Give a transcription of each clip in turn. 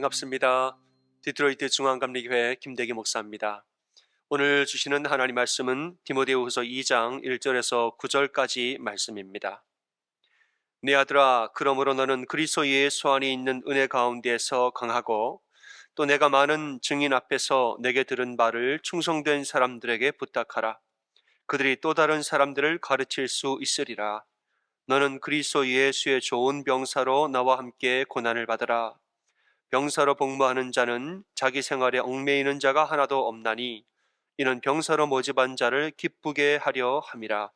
반갑습니다. 디트로이트 중앙감리교회 김대기 목사입니다. 오늘 주시는 하나님 말씀은 디모데후서 2장 1절에서 9절까지 말씀입니다. 내 아들아, 그러므로 너는 그리스도 예수 안에 있는 은혜 가운데서 강하고 또 내가 많은 증인 앞에서 내게 들은 말을 충성된 사람들에게 부탁하라. 그들이 또 다른 사람들을 가르칠 수 있으리라. 너는 그리스도 예수의 좋은 병사로 나와 함께 고난을 받으라. 병사로 복무하는 자는 자기 생활에 얽매이는 자가 하나도 없나니 이는 병사로 모집한 자를 기쁘게 하려 함이라.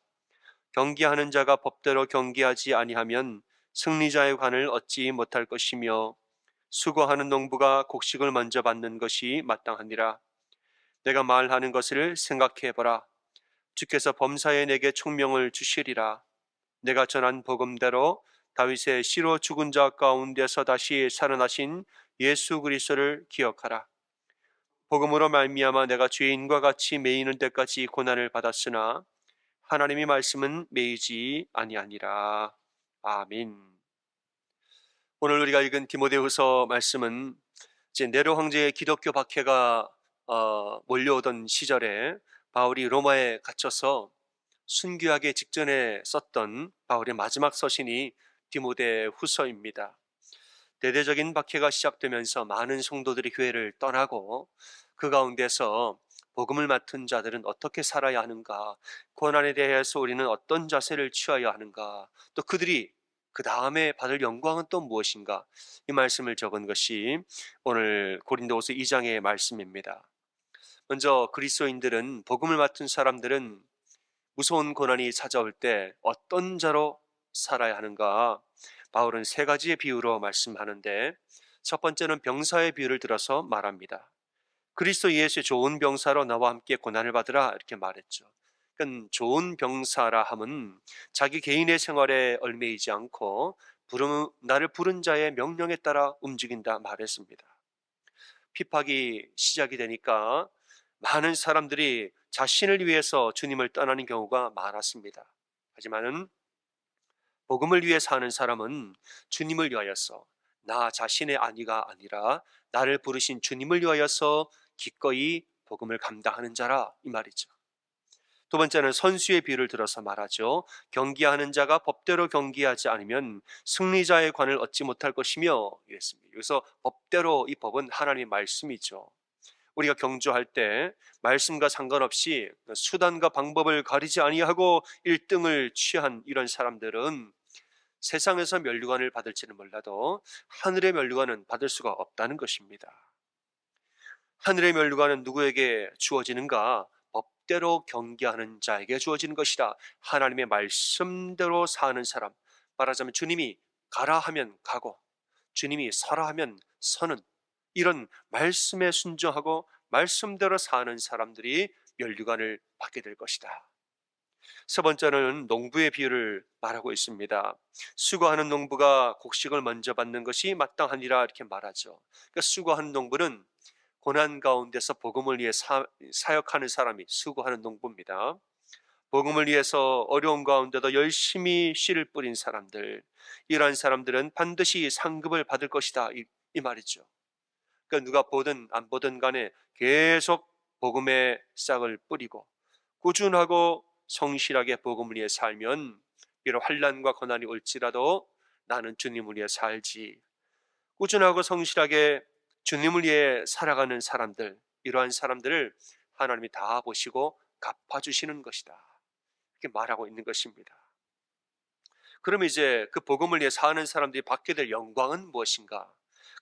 경기하는 자가 법대로 경기하지 아니하면 승리자의 관을 얻지 못할 것이며 수고하는 농부가 곡식을 먼저 받는 것이 마땅하니라. 내가 말하는 것을 생각해 보라. 주께서 범사에 내게 총명을 주시리라. 내가 전한 복음대로 다윗의 씨로 죽은 자 가운데서 다시 살아나신 예수 그리스도를 기억하라. 복음으로 말미암아 내가 죄인과 같이 매이는 데까지 고난을 받았으나 하나님의 말씀은 매이지 아니하니라. 아멘. 오늘 우리가 읽은 디모데후서 말씀은 이제 네로 황제의 기독교 박해가 몰려오던 시절에 바울이 로마에 갇혀서 순교하기 직전에 썼던 바울의 마지막 서신이 디모데후서입니다. 대대적인 박해가 시작되면서 많은 성도들이 교회를 떠나고 그 가운데서 복음을 맡은 자들은 어떻게 살아야 하는가, 고난에 대해서 우리는 어떤 자세를 취해야 하는가, 또 그들이 그 다음에 받을 영광은 또 무엇인가, 이 말씀을 적은 것이 오늘 고린도후서 2장의 말씀입니다. 먼저 그리스도인들은, 복음을 맡은 사람들은 무서운 고난이 찾아올 때 어떤 자로 살아야 하는가, 바울은 세 가지의 비유로 말씀하는데, 첫 번째는 병사의 비유를 들어서 말합니다. 그리스도 예수의 좋은 병사로 나와 함께 고난을 받으라, 이렇게 말했죠. 그러니까 좋은 병사라 함은 자기 개인의 생활에 얽매이지 않고 나를 부른 자의 명령에 따라 움직인다 말했습니다. 핍박이 시작이 되니까 많은 사람들이 자신을 위해서 주님을 떠나는 경우가 많았습니다. 하지만은 복음을 위해 사는 사람은 주님을 위하여서, 나 자신의 안위가 아니라 나를 부르신 주님을 위하여서 기꺼이 복음을 감당하는 자라, 이 말이죠. 두 번째는 선수의 비유를 들어서 말하죠. 경기하는 자가 법대로 경기하지 않으면 승리자의 관을 얻지 못할 것이며, 이랬습니다. 그래서 법대로, 이 법은 하나님의 말씀이죠. 우리가 경주할 때 말씀과 상관없이 수단과 방법을 가리지 아니하고 1등을 취한 이런 사람들은 세상에서 면류관을 받을지는 몰라도 하늘의 면류관은 받을 수가 없다는 것입니다. 하늘의 면류관은 누구에게 주어지는가? 법대로 경계하는 자에게 주어지는 것이라. 하나님의 말씀대로 사는 사람, 말하자면 주님이 가라 하면 가고 주님이 서라 하면 서는, 이런 말씀에 순종하고 말씀대로 사는 사람들이 면류관을 받게 될 것이다. 세 번째는 농부의 비유를 말하고 있습니다. 수고하는 농부가 곡식을 먼저 받는 것이 마땅하니라, 이렇게 말하죠. 그러니까 수고하는 농부는 고난 가운데서 복음을 위해 사역하는 사람이 수고하는 농부입니다. 복음을 위해서 어려운 가운데도 열심히 씨를 뿌린 사람들, 이러한 사람들은 반드시 상급을 받을 것이다, 이 말이죠. 그러니까 누가 보든 안 보든 간에 계속 복음의 싹을 뿌리고 꾸준하고 성실하게 복음을 위해 살면, 비록 환난과 고난이 올지라도 나는 주님을 위해 살지, 꾸준하고 성실하게 주님을 위해 살아가는 사람들, 이러한 사람들을 하나님이 다 보시고 갚아주시는 것이다, 이렇게 말하고 있는 것입니다. 그러면 이제 그 복음을 위해 사는 사람들이 받게 될 영광은 무엇인가?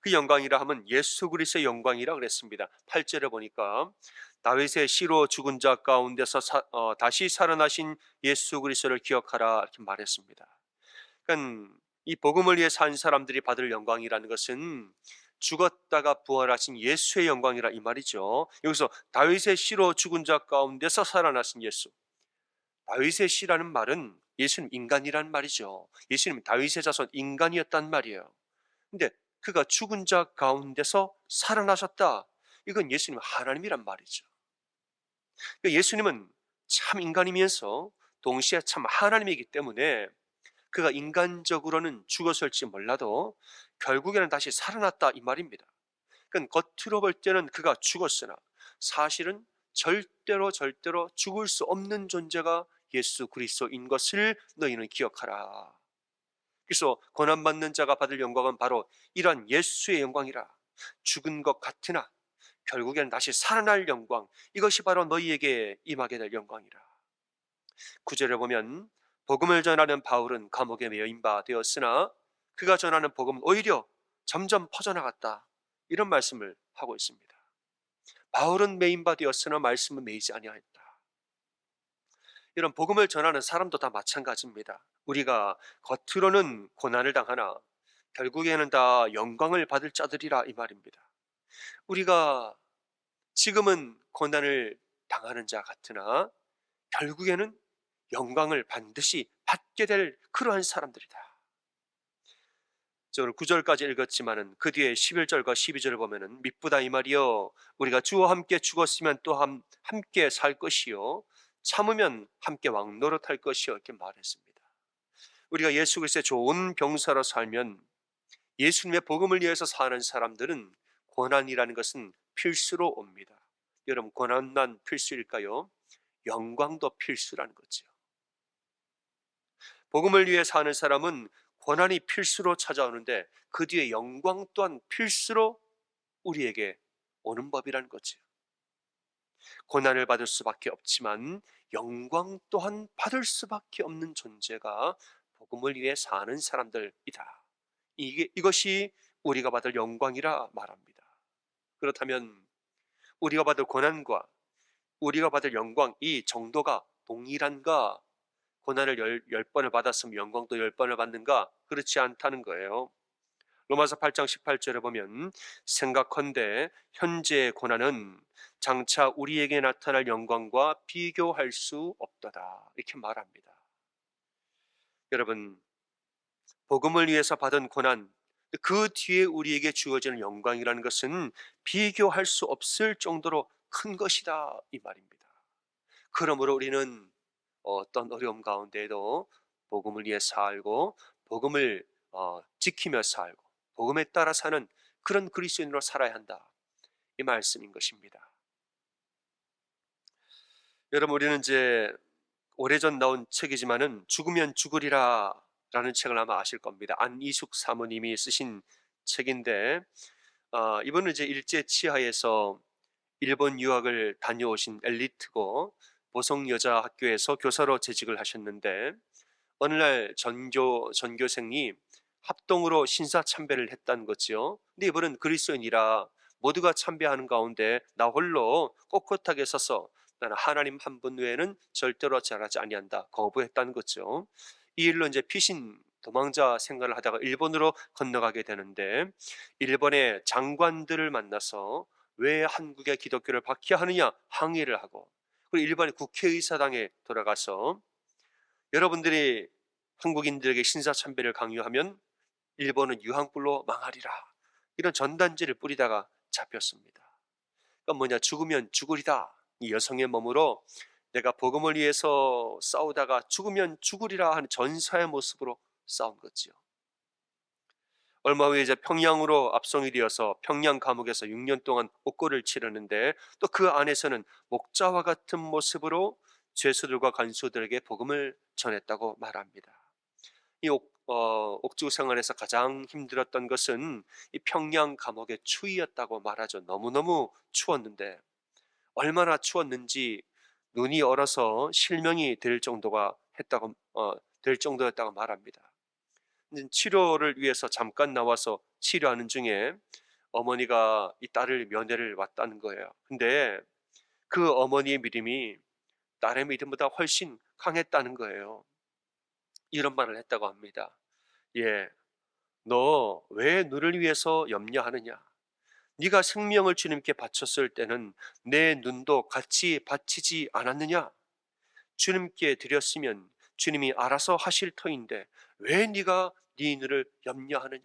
그 영광이라 하면 예수 그리스도의 영광이라 그랬습니다. 8절에 보니까 다윗의 씨로 죽은 자 가운데서 다시 살아나신 예수 그리스도를 기억하라, 이렇게 말했습니다. 그러니까 이 복음을 위해 산 사람들이 받을 영광이라는 것은 죽었다가 부활하신 예수의 영광이라, 이 말이죠. 여기서 다윗의 씨로 죽은 자 가운데서 살아나신 예수, 다윗의 씨라는 말은 예수님 인간이란 말이죠. 예수님 다윗의 자손 인간이었단 말이에요. 근데 그가 죽은 자 가운데서 살아나셨다, 이건 예수님 하나님이란 말이죠. 그러니까 예수님은 참 인간이면서 동시에 참 하나님이기 때문에 그가 인간적으로는 죽었을지 몰라도 결국에는 다시 살아났다, 이 말입니다. 그러니까 겉으로 볼 때는 그가 죽었으나 사실은 절대로 죽을 수 없는 존재가 예수 그리스도인 것을 너희는 기억하라. 그래서 고난받는 자가 받을 영광은 바로 이런 예수의 영광이라. 죽은 것 같으나 결국에는 다시 살아날 영광, 이것이 바로 너희에게 임하게 될 영광이라. 9절에 보면 복음을 전하는 바울은 감옥에 매인 바 되었으나 그가 전하는 복음은 오히려 점점 퍼져나갔다, 이런 말씀을 하고 있습니다. 바울은 매인 바 되었으나 말씀은 매이지 아니하였다. 이런 복음을 전하는 사람도 다 마찬가지입니다. 우리가 겉으로는 고난을 당하나 결국에는 다 영광을 받을 자들이라, 이 말입니다. 우리가 지금은 고난을 당하는 자 같으나 결국에는 영광을 반드시 받게 될 그러한 사람들이다. 저는 9절까지 읽었지만은 그 뒤에 11절과 12절을 보면은 미쁘다 이 말이요, 우리가 주와 함께 죽었으면 또 함께 살 것이요 참으면 함께 왕노릇할 것이요, 이렇게 말했습니다. 우리가 예수 그리스도의 좋은 병사로 살면, 예수님의 복음을 위해서 사는 사람들은 고난이라는 것은 필수로 옵니다. 여러분, 고난만 필수일까요? 영광도 필수라는 거죠. 복음을 위해 사는 사람은 고난이 필수로 찾아오는데 그 뒤에 영광 또한 필수로 우리에게 오는 법이라는 거죠. 고난을 받을 수밖에 없지만 영광 또한 받을 수밖에 없는 존재가 복음을 위해 사는 사람들이다. 이것이 우리가 받을 영광이라 말합니다. 그렇다면 우리가 받을 고난과 우리가 받을 영광, 이 정도가 동일한가? 고난을 10번을 받았으면 영광도 10번을 받는가? 그렇지 않다는 거예요. 로마서 8장 18절에 보면 생각컨대 현재의 고난은 장차 우리에게 나타날 영광과 비교할 수 없도다, 이렇게 말합니다. 여러분, 복음을 위해서 받은 고난, 그 뒤에 우리에게 주어지는 영광이라는 것은 비교할 수 없을 정도로 큰 것이다, 이 말입니다. 그러므로 우리는 어떤 어려움 가운데에도 복음을 위해 살고 복음을 지키며 살고 복음에 따라 사는 그런 그리스도인으로 살아야 한다, 이 말씀인 것입니다. 여러분, 우리는 이제 오래전 나온 책이지만은 죽으면 죽으리라 라는 책을 아마 아실 겁니다. 안이숙 사모님이 쓰신 책인데, 이분은 이제 일제 치하에서 일본 유학을 다녀오신 엘리트고 보성 여자 학교에서 교사로 재직을 하셨는데, 어느 날 전교생이 합동으로 신사 참배를 했다는 거죠. 근데 이분은 그리스도인이라 모두가 참배하는 가운데 나 홀로 꼿꼿하게 서서 나는 하나님 한 분 외에는 절대로 절하지 아니한다, 거부했다는 거죠. 이 일로 이제 피신 도망자 생활을 하다가 일본으로 건너가게 되는데, 일본의 장관들을 만나서 왜 한국의 기독교를 박해하느냐 항의를 하고, 그리고 일본의 국회의사당에 돌아가서 여러분들이 한국인들에게 신사참배를 강요하면 일본은 유황불로 망하리라, 이런 전단지를 뿌리다가 잡혔습니다. 그러니까 뭐냐, 죽으면 죽으리다, 이 여성의 몸으로 내가 복음을 위해서 싸우다가 죽으면 죽으리라 하는 전사의 모습으로 싸운 거지요. 얼마 후에 이제 평양으로 압송이 되어서 평양 감옥에서 6년 동안 옥고를 치르는데, 또 그 안에서는 목자와 같은 모습으로 죄수들과 간수들에게 복음을 전했다고 말합니다. 이 옥주 생활에서 가장 힘들었던 것은 이 평양 감옥의 추위였다고 말하죠. 너무너무 추웠는데, 얼마나 추웠는지 눈이 얼어서 실명이 될 정도였다고 말합니다. 치료를 위해서 잠깐 나와서 치료하는 중에 어머니가 이 딸을 면회를 왔다는 거예요. 근데 그 어머니의 믿음이 딸의 믿음보다 훨씬 강했다는 거예요. 이런 말을 했다고 합니다. 예, 너 왜 너를 위해서 염려하느냐? 네가 생명을 주님께 바쳤을 때는 내 눈도 같이 바치지 않았느냐? 주님께 드렸으면 주님이 알아서 하실 터인데 왜 네가 네 눈을 염려하느냐?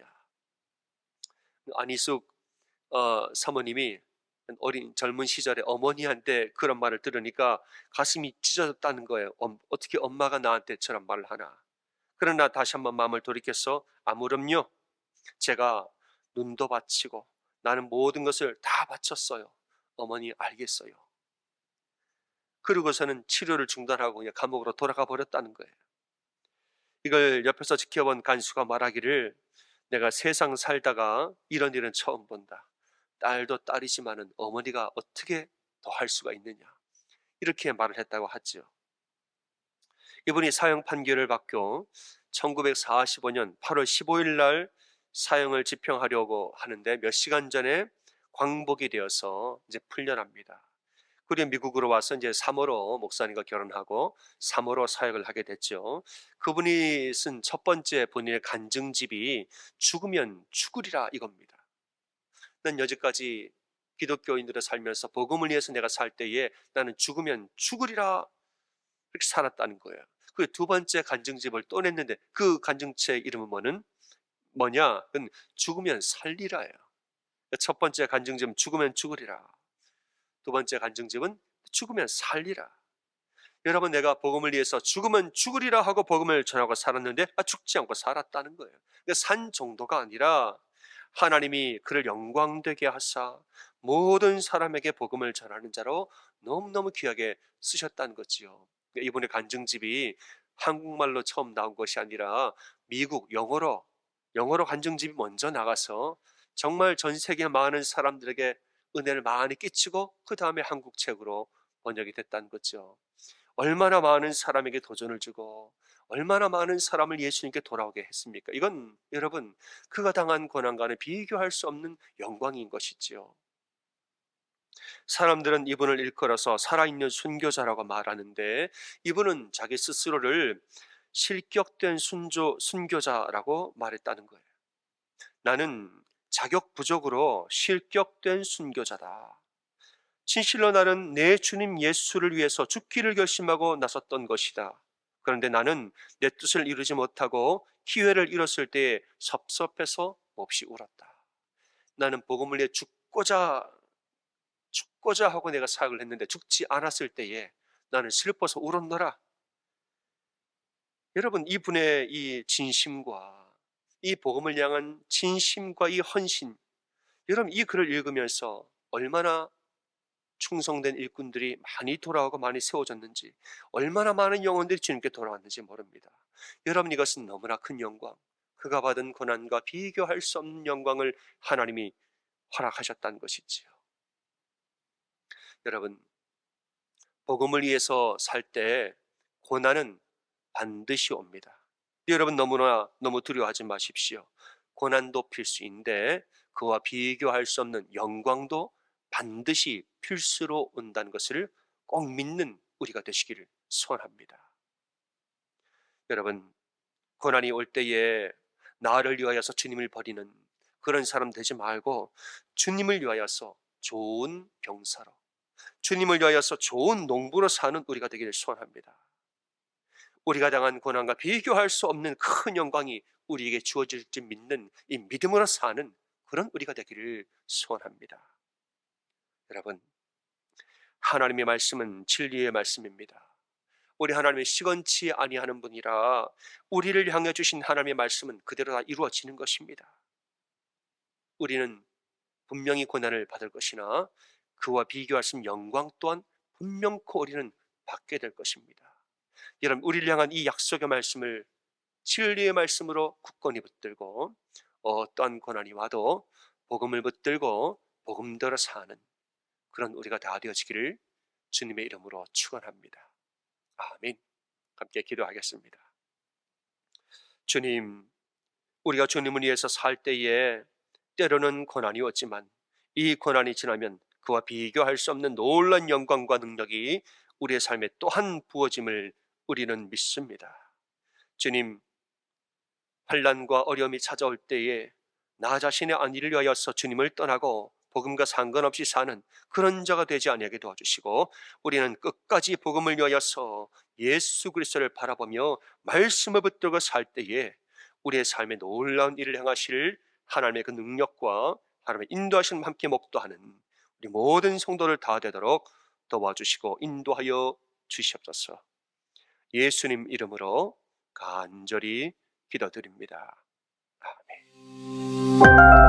안희숙 사모님이 어린 젊은 시절에 어머니한테 그런 말을 들으니까 가슴이 찢어졌다는 거예요. 어떻게 엄마가 나한테 저런 말을 하나? 그러나 다시 한번 마음을 돌이켜서 아무렴요, 제가 눈도 바치고 나는 모든 것을 다 바쳤어요. 어머니 알겠어요. 그러고서는 치료를 중단하고 그냥 감옥으로 돌아가 버렸다는 거예요. 이걸 옆에서 지켜본 간수가 말하기를, 내가 세상 살다가 이런 일은 처음 본다. 딸도 딸이지만은 어머니가 어떻게 더 할 수가 있느냐, 이렇게 말을 했다고 하죠. 이분이 사형 판결을 받고 1945년 8월 15일 날 사형을 집행하려고 하는데 몇 시간 전에 광복이 되어서 이제 풀려납니다. 그리고 미국으로 와서 이제 3호로 목사님과 결혼하고 3호로 사역을 하게 됐죠. 그분이 쓴 첫 번째 본인의 간증집이 죽으면 죽으리라 이겁니다. 난 여지까지 기독교인들을 살면서 복음을 위해서 내가 살 때에 나는 죽으면 죽으리라 이렇게 살았다는 거예요. 그 두 번째 간증집을 또 냈는데 그 간증책 이름은 뭐냐? 그건 죽으면 살리라예요. 첫 번째 간증집은 죽으면 죽으리라. 두 번째 간증집은 죽으면 살리라. 여러분, 내가 복음을 위해서 죽으면 죽으리라 하고 복음을 전하고 살았는데 죽지 않고 살았다는 거예요. 산 정도가 아니라 하나님이 그를 영광되게 하사 모든 사람에게 복음을 전하는 자로 너무너무 귀하게 쓰셨다는 거지요. 이분의 간증집이 한국말로 처음 나온 것이 아니라 미국 영어로 간증집이 먼저 나가서 정말 전 세계 많은 사람들에게 은혜를 많이 끼치고 그 다음에 한국 책으로 번역이 됐다는 거죠. 얼마나 많은 사람에게 도전을 주고 얼마나 많은 사람을 예수님께 돌아오게 했습니까? 이건 여러분, 그가 당한 고난과는 비교할 수 없는 영광인 것이지요. 사람들은 이분을 일컬어서 살아있는 순교자라고 말하는데 이분은 자기 스스로를 실격된 순교자라고 말했다는 거예요. 나는 자격 부족으로 실격된 순교자다. 진실로 나는 내 주님 예수를 위해서 죽기를 결심하고 나섰던 것이다. 그런데 나는 내 뜻을 이루지 못하고 기회를 잃었을 때에 섭섭해서 몹시 울었다. 나는 복음을 위해 죽고자 하고 내가 사역을 했는데 죽지 않았을 때에 나는 슬퍼서 울었노라. 여러분, 이분의 이 진심과 이 복음을 향한 진심과 이 헌신, 여러분 이 글을 읽으면서 얼마나 충성된 일꾼들이 많이 돌아오고 많이 세워졌는지, 얼마나 많은 영혼들이 주님께 돌아왔는지 모릅니다. 여러분, 이것은 너무나 큰 영광, 그가 받은 고난과 비교할 수 없는 영광을 하나님이 허락하셨다는 것이지요. 여러분, 복음을 위해서 살 때 고난은 반드시 옵니다. 여러분, 너무 두려워하지 마십시오. 고난도 필수인데 그와 비교할 수 없는 영광도 반드시 필수로 온다는 것을 꼭 믿는 우리가 되시기를 소원합니다. 여러분, 고난이 올 때에 나를 위하여서 주님을 버리는 그런 사람 되지 말고 주님을 위하여서 좋은 병사로, 주님을 위하여서 좋은 농부로 사는 우리가 되기를 소원합니다. 우리가 당한 고난과 비교할 수 없는 큰 영광이 우리에게 주어질 줄 믿는 이 믿음으로 사는 그런 우리가 되기를 소원합니다. 여러분, 하나님의 말씀은 진리의 말씀입니다. 우리 하나님의 시건치 아니하는 분이라 우리를 향해 주신 하나님의 말씀은 그대로 다 이루어지는 것입니다. 우리는 분명히 고난을 받을 것이나 그와 비교할 수 없는 영광 또한 분명코 우리는 받게 될 것입니다. 여러분, 우리를 향한 이 약속의 말씀을 진리의 말씀으로 굳건히 붙들고 어떠한 고난이 와도 복음을 붙들고 복음대로 사는 그런 우리가 다 되어지기를 주님의 이름으로 축원합니다. 아멘. 함께 기도하겠습니다. 주님, 우리가 주님을 위해서 살 때에 때로는 고난이 왔지만 이 고난이 지나면 그와 비교할 수 없는 놀라운 영광과 능력이 우리의 삶에 또한 부어짐을 우리는 믿습니다. 주님, 환난과 어려움이 찾아올 때에 나 자신의 안위를 위하여서 주님을 떠나고 복음과 상관없이 사는 그런 자가 되지 아니하게 도와주시고 우리는 끝까지 복음을 위하여서 예수 그리스도를 바라보며 말씀을 붙들고 살 때에 우리의 삶에 놀라운 일을 행하실 하나님의 그 능력과 하나님의 인도하심과 함께 목도하는 우리 모든 성도를 다 되도록 도와주시고 인도하여 주시옵소서. 예수님 이름으로 간절히 기도드립니다. 아멘.